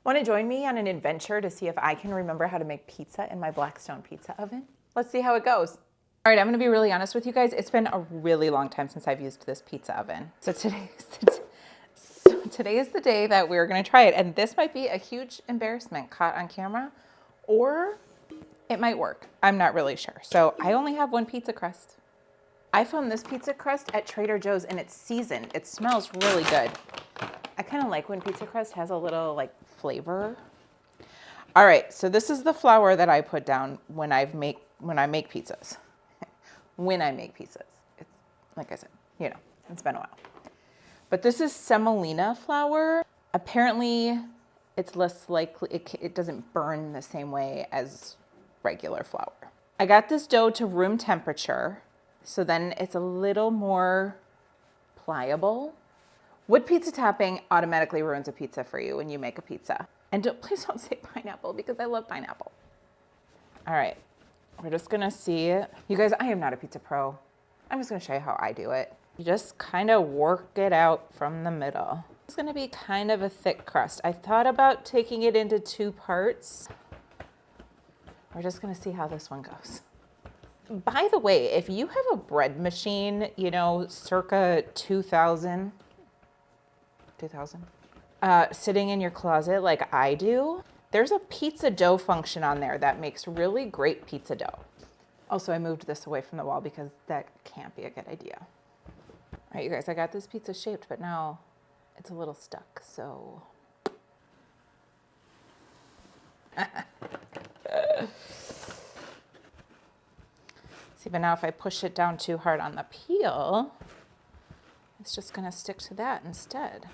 Want to join me on an adventure to see if I can remember how to make pizza in my Blackstone Pizza Oven? Let's see how it goes. All right, I'm gonna be really honest with you guys. It's been a really long time since I've used this pizza oven. So today is the day that we're gonna try it. And this might be a huge embarrassment caught on camera, or it might work. I'm not really sure. So I only have one pizza crust. I found this pizza crust at Trader Joe's and it's seasoned. It smells really good. I kind of like when pizza crust has a little like flavor. All right, so this is the flour that I put down when I make pizzas. When I make pizzas. It's like I said, it's been a while. But this is semolina flour. Apparently it's less likely, it doesn't burn the same way as regular flour. I got this dough to room temperature, so then it's a little more pliable. Wood pizza topping automatically ruins a pizza for you when you make a pizza. And please don't say pineapple because I love pineapple. All right, we're just gonna see it. You guys, I am not a pizza pro. I'm just gonna show you how I do it. You just kind of work it out from the middle. It's gonna be kind of a thick crust. I thought about taking it into 2 parts. We're just gonna see how this one goes. By the way, if you have a bread machine, circa 2000, sitting in your closet like I do, there's a pizza dough function on there that makes really great pizza dough. Also, I moved this away from the wall because that can't be a good idea. All right, you guys, I got this pizza shaped, but now it's a little stuck, so. See, but now if I push it down too hard on the peel, it's just gonna stick to that instead.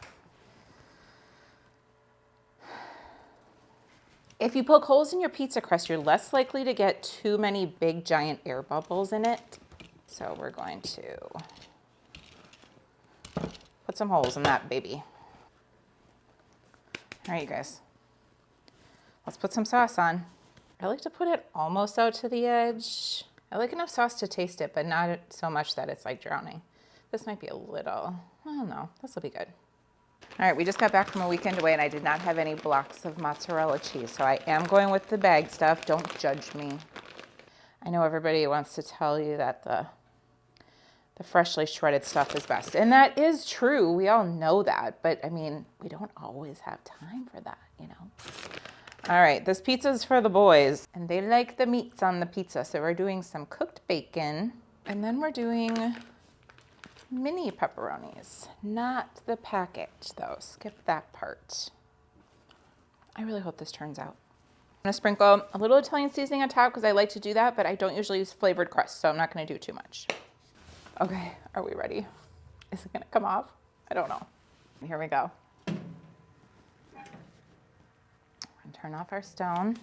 If you poke holes in your pizza crust, you're less likely to get too many big giant air bubbles in it. So we're going to put some holes in that baby. All right, you guys, let's put some sauce on. I like to put it almost out to the edge. I like enough sauce to taste it, but not so much that it's like drowning. This might be a little, I don't know, this will be good. All right, we just got back from a weekend away and I did not have any blocks of mozzarella cheese, so I am going with the bag stuff. Don't judge me. I know everybody wants to tell you that the freshly shredded stuff is best, and that is true. We all know that, but I mean, we don't always have time for that, All right, this pizza is for the boys, and they like the meats on the pizza, so we're doing some cooked bacon, and then we're doing mini pepperonis, not the package though. Skip that part. I really hope this turns out. I'm gonna sprinkle a little Italian seasoning on top because I like to do that, but I don't usually use flavored crust, so I'm not gonna do too much. Okay, are we ready? Is it gonna come off? I don't know. Here we go. Turn off our stone.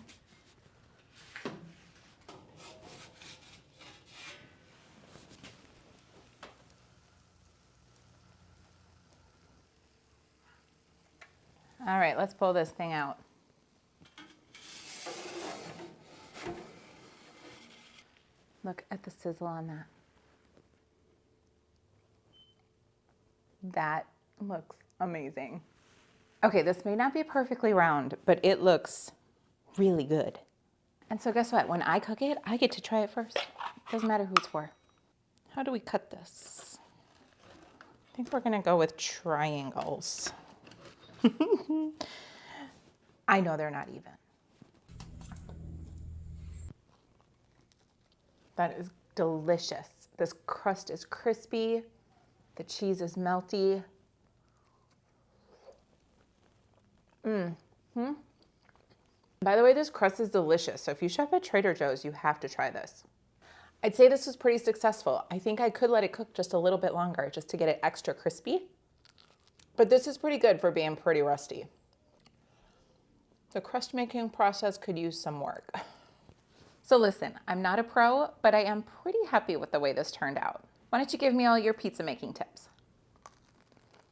All right, let's pull this thing out. Look at the sizzle on that. That looks amazing. Okay, this may not be perfectly round, but it looks really good. And so guess what? When I cook it, I get to try it first. Doesn't matter who it's for. How do we cut this? I think we're gonna go with triangles. I know they're not even. That is delicious. This crust is crispy. The cheese is melty. By the way, this crust is delicious. So if you shop at Trader Joe's, you have to try this. I'd say this was pretty successful. I think I could let it cook just a little bit longer just to get it extra crispy. But this is pretty good for being pretty rusty. The crust making process could use some work. So listen, I'm not a pro, but I am pretty happy with the way this turned out. Why don't you give me all your pizza making tips?